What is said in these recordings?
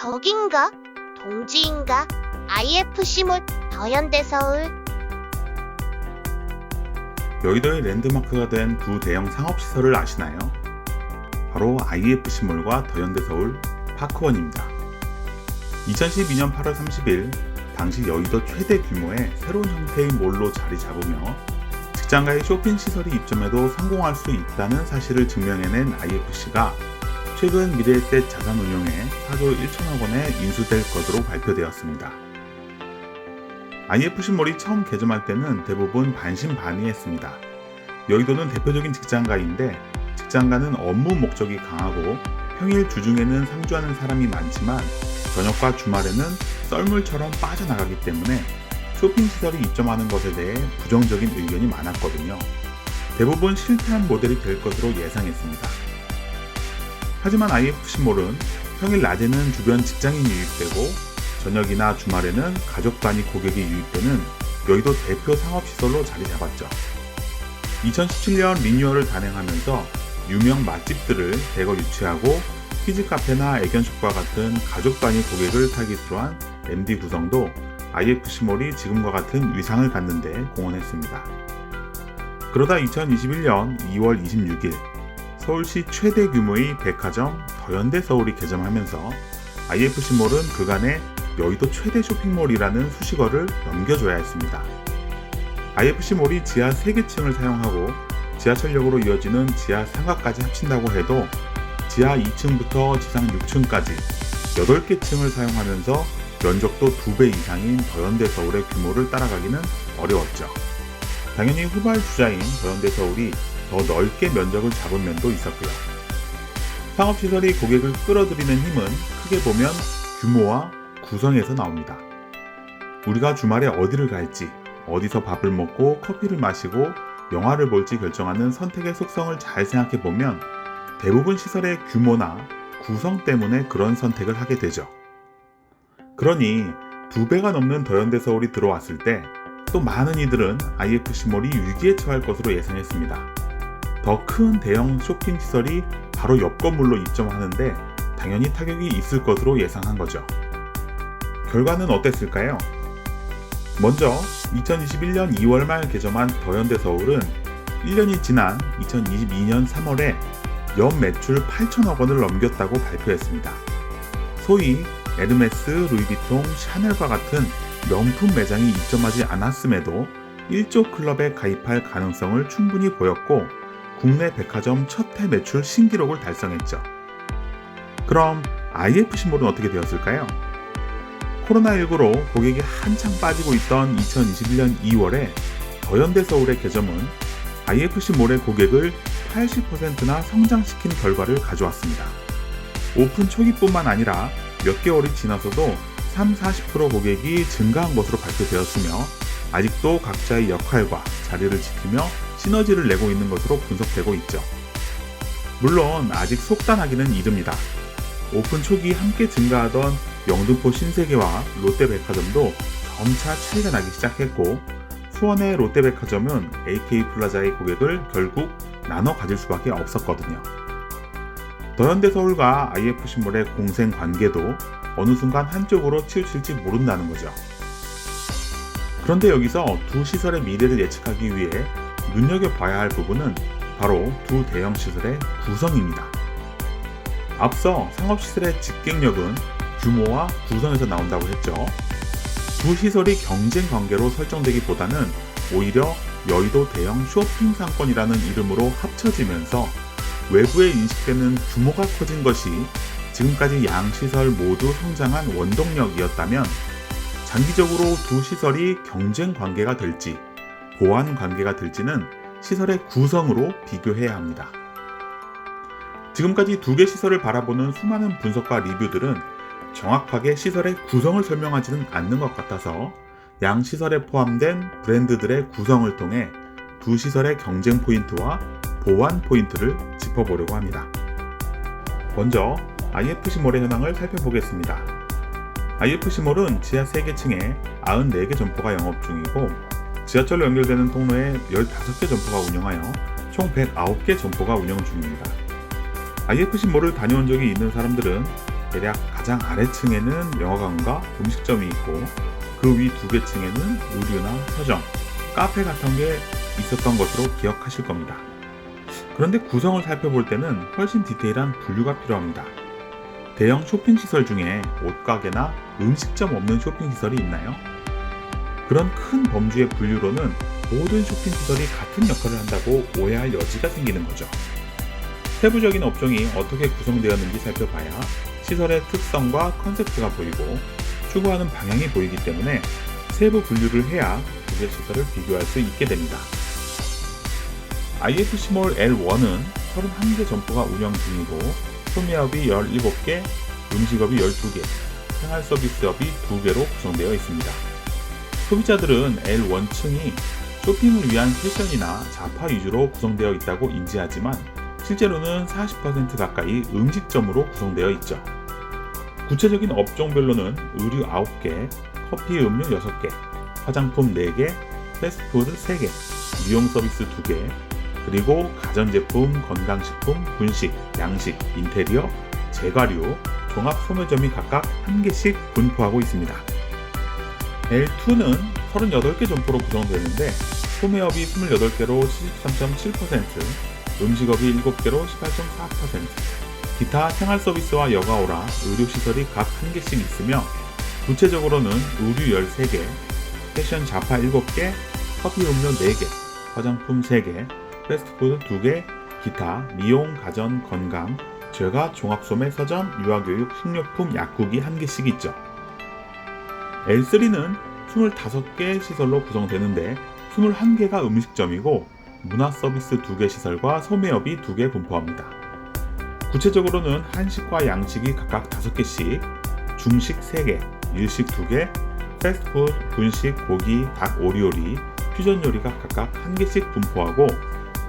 저긴가? 동지인가? IFC몰 더현대서울. 여의도의 랜드마크가 된 두 대형 상업시설을 아시나요? 바로 IFC몰과 더현대서울 파크원입니다. 2012년 8월 30일 당시 여의도 최대 규모의 새로운 형태의 몰로 자리 잡으며 직장가의 쇼핑시설이 입점해도 성공할 수 있다는 사실을 증명해낸 IFC가 최근 미래에셋 자산운용에 4조 1천억 원에 인수될 것으로 발표되었습니다. IFC몰이 처음 개점할 때는 대부분 반신반의했습니다. 여의도는 대표적인 직장가인데 직장가는 업무 목적이 강하고 평일 주중에는 상주하는 사람이 많지만 저녁과 주말에는 썰물처럼 빠져나가기 때문에 쇼핑시설이 입점하는 것에 대해 부정적인 의견이 많았거든요. 대부분 실패한 모델이 될 것으로 예상했습니다. 하지만 IFC몰은 평일 낮에는 주변 직장인이 유입되고 저녁이나 주말에는 가족 단위 고객이 유입되는 여의도 대표 상업시설로 자리 잡았죠. 2017년 리뉴얼을 단행하면서 유명 맛집들을 대거 유치하고 키즈카페나 애견숍과 같은 가족 단위 고객을 타깃으로 한 MD 구성도 IFC몰이 지금과 같은 위상을 갖는 데 공헌했습니다. 그러다 2021년 2월 26일 서울시 최대 규모의 백화점 더현대서울이 개점하면서 IFC몰은 그간의 여의도 최대 쇼핑몰이라는 수식어를 넘겨줘야 했습니다. IFC몰이 지하 3개 층을 사용하고 지하철역으로 이어지는 지하 상가까지 합친다고 해도 지하 2층부터 지상 6층까지 8개 층을 사용하면서 면적도 2배 이상인 더현대서울의 규모를 따라가기는 어려웠죠. 당연히 후발주자인 더현대서울이 더 넓게 면적을 잡은 면도 있었고요. 상업시설이 고객을 끌어들이는 힘은 크게 보면 규모와 구성에서 나옵니다. 우리가 주말에 어디를 갈지, 어디서 밥을 먹고 커피를 마시고 영화를 볼지 결정하는 선택의 속성을 잘 생각해 보면 대부분 시설의 규모나 구성 때문에 그런 선택을 하게 되죠. 그러니 2배가 넘는 더현대서울이 들어왔을 때 또 많은 이들은 IFC몰이 위기에 처할 것으로 예상했습니다. 더 큰 대형 쇼핑시설이 바로 옆 건물로 입점하는데 당연히 타격이 있을 것으로 예상한 거죠. 결과는 어땠을까요? 먼저 2021년 2월 말 개점한 더현대서울은 1년이 지난 2022년 3월에 연 매출 8천억 원을 넘겼다고 발표했습니다. 소위 에르메스, 루이비통, 샤넬과 같은 명품 매장이 입점하지 않았음에도 1조 클럽에 가입할 가능성을 충분히 보였고 국내 백화점 첫 해 매출 신기록을 달성했죠. 그럼 IFC몰은 어떻게 되었을까요? 코로나19로 고객이 한창 빠지고 있던 2021년 2월에 더현대서울의 개점은 IFC몰의 고객을 80%나 성장시킨 결과를 가져왔습니다. 오픈 초기뿐만 아니라 몇 개월이 지나서도 30-40% 고객이 증가한 것으로 발표되었으며 아직도 각자의 역할과 자리를 지키며 시너지를 내고 있는 것으로 분석되고 있죠. 물론 아직 속단하기는 이릅니다. 오픈 초기 함께 증가하던 영등포 신세계와 롯데백화점도 점차 차이가 나기 시작했고 수원의 롯데백화점은 AK플라자의 고객을 결국 나눠 가질 수밖에 없었거든요. 더현대서울과 IFC몰의 공생 관계도 어느 순간 한쪽으로 치우칠지 모른다는 거죠. 그런데 여기서 두 시설의 미래를 예측하기 위해 눈여겨봐야 할 부분은 바로 두 대형 시설의 구성입니다. 앞서 상업시설의 집객력은 규모와 구성에서 나온다고 했죠. 두 시설이 경쟁 관계로 설정되기보다는 오히려 여의도 대형 쇼핑 상권이라는 이름으로 합쳐지면서 외부에 인식되는 규모가 커진 것이 지금까지 양 시설 모두 성장한 원동력이었다면 장기적으로 두 시설이 경쟁 관계가 될지 보완 관계가 될지는 시설의 구성으로 비교해야 합니다. 지금까지 두 개 시설을 바라보는 수많은 분석과 리뷰들은 정확하게 시설의 구성을 설명하지는 않는 것 같아서 양 시설에 포함된 브랜드들의 구성을 통해 두 시설의 경쟁 포인트와 보완 포인트를 짚어보려고 합니다. 먼저 IFC몰의 현황을 살펴보겠습니다. IFC몰은 지하 3개 층에 94개 점포가 영업 중이고 지하철로 연결되는 통로에 15개 점포가 운영하여 총 109개 점포가 운영 중입니다. IFC몰을 다녀온 적이 있는 사람들은 대략 가장 아래층에는 영화관과 음식점이 있고 그 위 두 개 층에는 의류나 서점, 카페 같은 게 있었던 것으로 기억하실 겁니다. 그런데 구성을 살펴볼 때는 훨씬 디테일한 분류가 필요합니다. 대형 쇼핑시설 중에 옷가게나 음식점 없는 쇼핑시설이 있나요? 그런 큰 범주의 분류로는 모든 쇼핑시설이 같은 역할을 한다고 오해할 여지가 생기는 거죠. 세부적인 업종이 어떻게 구성되었는지 살펴봐야 시설의 특성과 컨셉트가 보이고 추구하는 방향이 보이기 때문에 세부 분류를 해야 두 개 시설을 비교할 수 있게 됩니다. IFC몰 L1은 31개 점포가 운영 중이고 소매업이 17개, 음식업이 12개, 생활서비스업이 2개로 구성되어 있습니다. 소비자들은 L1층이 쇼핑을 위한 패션이나 잡화 위주로 구성되어 있다고 인지하지만 실제로는 40% 가까이 음식점으로 구성되어 있죠. 구체적인 업종별로는 의류 9개, 커피 음료 6개, 화장품 4개, 패스트푸드 3개, 미용 서비스 2개, 그리고 가전제품, 건강식품, 분식, 양식, 인테리어, 제과류, 종합 소매점이 각각 1개씩 분포하고 있습니다. L2는 38개 점포로 구성되는데 소매업이 28개로 73.7%, 음식업이 7개로 18.4%, 기타 생활서비스와 여가오라, 의료시설이 각 1개씩 있으며 구체적으로는 의류 13개, 패션 잡화 7개, 커피 음료 4개, 화장품 3개, 패스트푸드 2개, 기타, 미용, 가전, 건강, 제과, 종합소매, 서점, 유아교육, 식료품, 약국이 1개씩 있죠. L3는 25개 시설로 구성되는데 21개가 음식점이고 문화서비스 2개 시설과 소매업이 2개 분포합니다. 구체적으로는 한식과 양식이 각각 5개씩, 중식 3개, 일식 2개, 패스트푸드, 분식, 고기, 닭, 오리오리, 퓨전 요리가 각각 1개씩 분포하고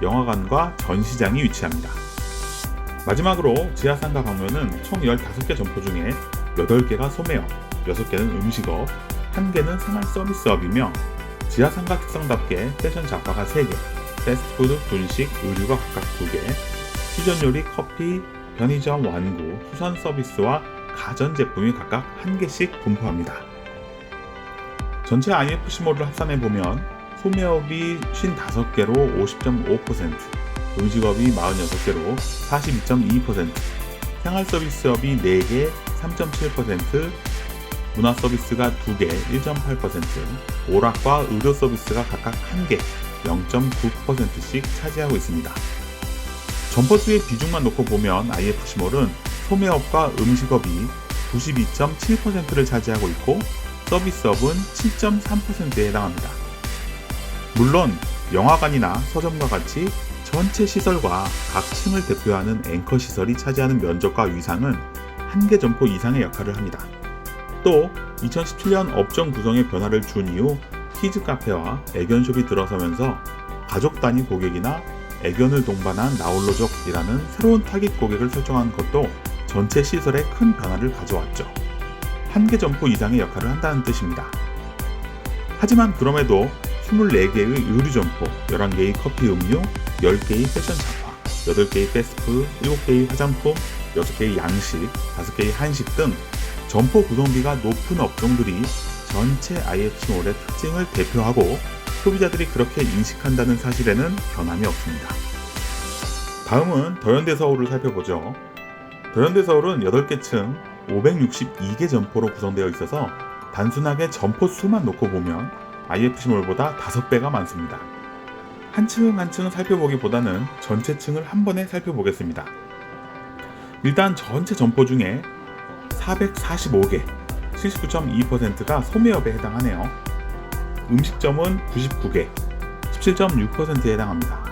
영화관과 전시장이 위치합니다. 마지막으로 지하상가 방면은 총 15개 점포 중에 8개가 소매업, 6개는 음식업, 1개는 생활서비스업이며 지하상가 특성답게 패션 잡화가 3개, 패스트푸드, 분식, 의류가 각각 2개, 퓨전 요리, 커피, 편의점, 완구, 수선 서비스와 가전제품이 각각 1개씩 분포합니다. 전체 IFC몰을 합산해보면 소매업이 55개로 50.5%, 음식업이 46개로 42.2%, 생활서비스업이 4개 3.7%, 문화서비스가 2개 1.8%, 오락과 의료서비스가 각각 1개 0.9%씩 차지하고 있습니다. 점포수의 비중만 놓고 보면 IFC몰은 소매업과 음식업이 92.7%를 차지하고 있고 서비스업은 7.3%에 해당합니다. 물론 영화관이나 서점과 같이 전체 시설과 각 층을 대표하는 앵커 시설이 차지하는 면적과 위상은 1개 점포 이상의 역할을 합니다. 또 2017년 업종 구성의 변화를 준 이후 키즈 카페와 애견숍이 들어서면서 가족 단위 고객이나 애견을 동반한 나홀로족이라는 새로운 타깃 고객을 설정한 것도 전체 시설에 큰 변화를 가져왔죠. 1개 점포 이상의 역할을 한다는 뜻입니다. 하지만 그럼에도 24개의 의류 점포, 11개의 커피 음료, 10개의 패션 잡화, 8개의 패스트푸드, 7개의 화장품, 6개의 양식, 5개의 한식 등 점포 구성비가 높은 업종들이 전체 IFC몰의 특징을 대표하고 소비자들이 그렇게 인식한다는 사실에는 변함이 없습니다. 다음은 더현대 서울을 살펴보죠. 더현대 서울은 8개 층 562개 점포로 구성되어 있어서 단순하게 점포 수만 놓고 보면 IFC몰보다 5배가 많습니다. 한 층 한 층 살펴보기보다는 전체 층을 한 번에 살펴보겠습니다. 일단 전체 점포 중에 445개, 79.2%가 소매업에 해당하네요. 음식점은 99개, 17.6%에 해당합니다.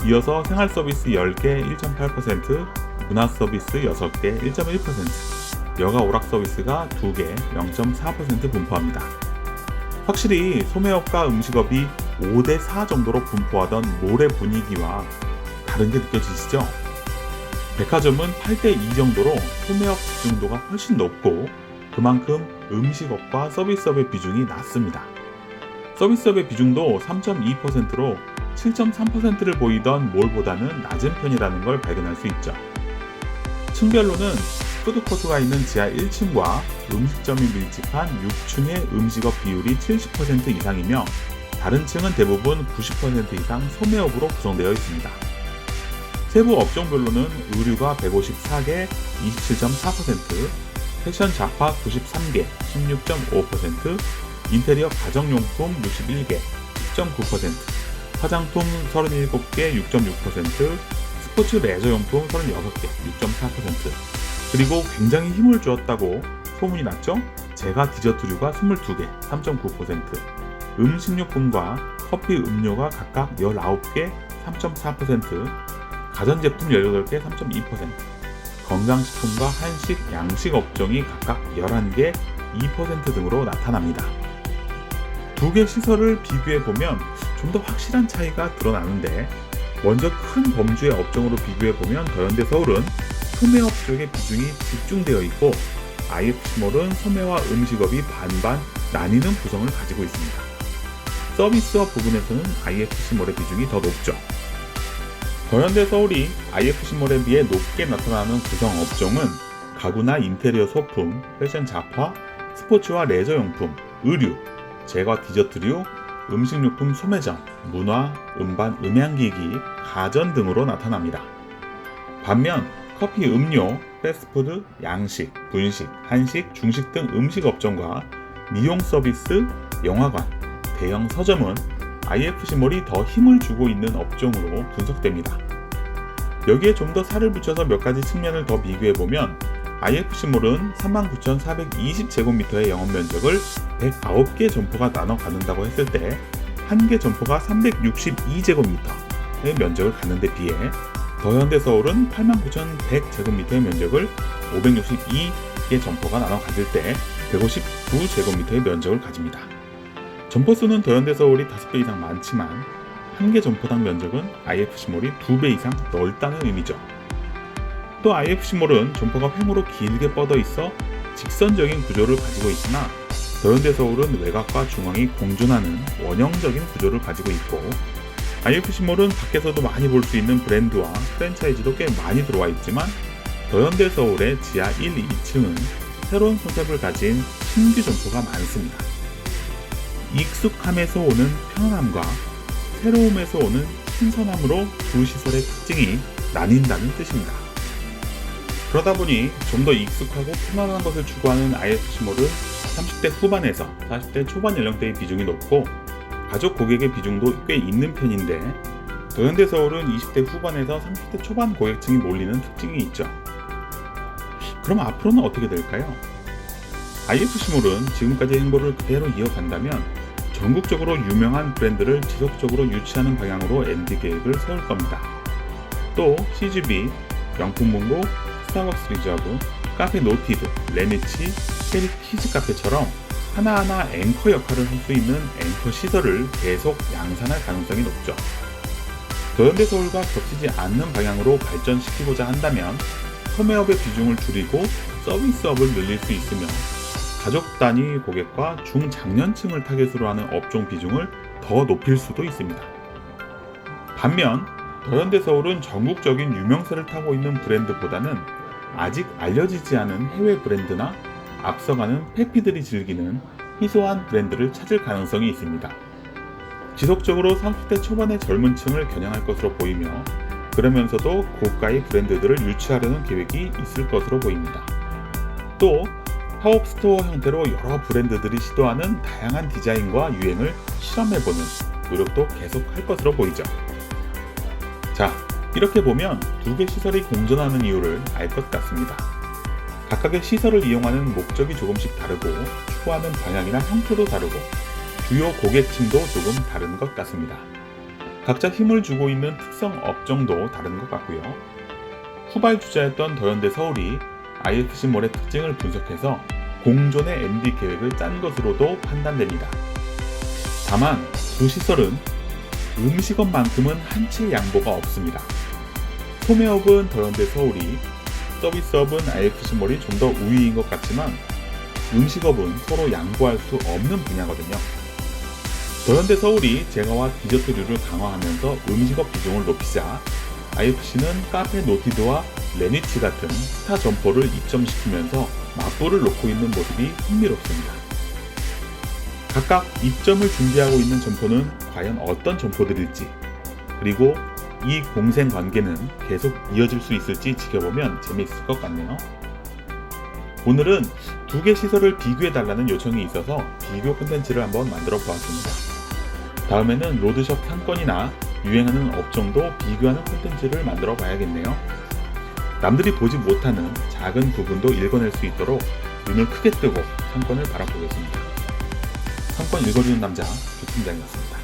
이어서 생활서비스 10개, 1.8%, 문화서비스 6개, 1.1%, 여가 오락 서비스가 2개, 0.4% 분포합니다. 확실히 소매업과 음식업이 5대4 정도로 분포하던 몰의 분위기와 다른 게 느껴지시죠? 백화점은 8대2 정도로 소매업 집중도가 훨씬 높고 그만큼 음식업과 서비스업의 비중이 낮습니다. 서비스업의 비중도 3.2%로 7.3%를 보이던 몰보다는 낮은 편이라는 걸 발견할 수 있죠. 층별로는 푸드코트가 있는 지하 1층과 음식점이 밀집한 6층의 음식업 비율이 70% 이상이며 다른 층은 대부분 90% 이상 소매업으로 구성되어 있습니다. 세부 업종별로는 의류가 154개, 27.4%, 패션 잡화 93개, 16.5%, 인테리어 가정용품 61개, 10.9%, 화장품 37개, 6.6%, 스포츠 레저용품 36개, 6.4%, 그리고 굉장히 힘을 주었다고 소문이 났죠? 제과 디저트류가 22개, 3.9%, 음식료품과 커피 음료가 각각 19개, 3.4%, 가전제품 18개, 3.2%, 건강식품과 한식, 양식 업종이 각각 11개, 2% 등으로 나타납니다. 두 개 시설을 비교해보면 좀 더 확실한 차이가 드러나는데, 먼저 큰 범주의 업종으로 비교해보면 더현대 서울은 소매업 쪽의 비중이 집중되어 있고 IFC몰은 소매와 음식업이 반반 나뉘는 구성을 가지고 있습니다. 서비스업 부분에서는 IFC몰의 비중이 더 높죠. 더현대 서울이 IFC몰에 비해 높게 나타나는 구성 업종은 가구나 인테리어 소품, 패션 잡화, 스포츠와 레저용품, 의류, 제과 디저트류, 음식료품 소매점, 문화, 음반, 음향기기, 가전 등으로 나타납니다. 반면 커피, 음료, 패스트푸드, 양식, 분식, 한식, 중식 등 음식 업종과 미용 서비스, 영화관, 대형 서점은 IFC몰이 더 힘을 주고 있는 업종으로 분석됩니다. 여기에 좀 더 살을 붙여서 몇 가지 측면을 더 비교해보면 IFC몰은 39,420제곱미터의 영업면적을 109개 점포가 나눠 갖는다고 했을 때 한 개 점포가 362제곱미터의 면적을 갖는 데 비해 더현대서울은 89,100제곱미터의 면적을 562개 점포가 나눠 가질 때 159제곱미터의 면적을 가집니다. 점포 수는 더현대서울이 5배 이상 많지만 한 개 점포당 면적은 IFC몰이 2배 이상 넓다는 의미죠. 또 IFC몰은 점포가 횡으로 길게 뻗어 있어 직선적인 구조를 가지고 있으나 더현대서울은 외곽과 중앙이 공존하는 원형적인 구조를 가지고 있고, IFC몰은 밖에서도 많이 볼 수 있는 브랜드와 프랜차이즈도 꽤 많이 들어와 있지만 더현대서울의 지하 1, 2층은 새로운 컨셉을 가진 신규 점포가 많습니다. 익숙함에서 오는 편안함과 새로움에서 오는 신선함으로 두 시설의 특징이 나뉜다는 뜻입니다. 그러다 보니 좀 더 익숙하고 편안한 것을 추구하는 IFC몰은 30대 후반에서 40대 초반 연령대의 비중이 높고 가족 고객의 비중도 꽤 있는 편인데, 더현대서울은 20대 후반에서 30대 초반 고객층이 몰리는 특징이 있죠. 그럼 앞으로는 어떻게 될까요? IFC몰은 지금까지의 행보를 그대로 이어간다면 전국적으로 유명한 브랜드를 지속적으로 유치하는 방향으로 MD 계획을 세울 겁니다. 또 CGV, 명품문고, 스타벅스 리저브, 카페 노티드, 레미치, 캐리 키즈 카페처럼 하나하나 앵커 역할을 할 수 있는 앵커 시설을 계속 양산할 가능성이 높죠. 더현대서울과 겹치지 않는 방향으로 발전시키고자 한다면 소매업의 비중을 줄이고 서비스업을 늘릴 수 있으며 가족 단위 고객과 중장년층을 타겟으로 하는 업종 비중을 더 높일 수도 있습니다. 반면 더현대서울은 전국적인 유명세를 타고 있는 브랜드보다는 아직 알려지지 않은 해외 브랜드나 앞서가는 페피들이 즐기는 희소한 브랜드를 찾을 가능성이 있습니다. 지속적으로 30대 초반의 젊은 층을 겨냥할 것으로 보이며, 그러면서도 고가의 브랜드들을 유치하려는 계획이 있을 것으로 보입니다. 또 팝업 스토어 형태로 여러 브랜드들이 시도하는 다양한 디자인과 유행을 실험해보는 노력도 계속할 것으로 보이죠. 자, 이렇게 보면 두 개 시설이 공존하는 이유를 알 것 같습니다. 각각의 시설을 이용하는 목적이 조금씩 다르고 추구하는 방향이나 형태도 다르고 주요 고객층도 조금 다른 것 같습니다. 각자 힘을 주고 있는 특성 업종도 다른 것 같고요. 후발주자였던 더현대서울이 IFC몰의 특징을 분석해서 공존의 MD 계획을 짠 것으로도 판단됩니다. 다만 두 시설은 음식업만큼은 한치의 양보가 없습니다. 소매업은 더현대서울이, 서비스업은 IFC몰이 좀 더 우위인 것 같지만 음식업은 서로 양보할 수 없는 분야거든요. 더현대서울이 제과와 디저트류를 강화하면서 음식업 비중을 높이자 IFC는 카페 노티드와 레니치 같은 스타 점포를 입점시키면서 맞불을 놓고 있는 모습이 흥미롭습니다. 각각 입점을 준비하고 있는 점포는 과연 어떤 점포들일지, 그리고 이 공생 관계는 계속 이어질 수 있을지 지켜보면 재미있을 것 같네요. 오늘은 두 개 시설을 비교해달라는 요청이 있어서 비교 콘텐츠를 한번 만들어 보았습니다. 다음에는 로드숍 상권이나 유행하는 업종도 비교하는 콘텐츠를 만들어 봐야겠네요. 남들이 보지 못하는 작은 부분도 읽어낼 수 있도록 눈을 크게 뜨고 상권을 바라보겠습니다. 상권 읽어주는 남자 주팀장이었습니다.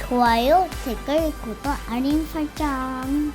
좋아요, 댓글, 구독, 알림 설정.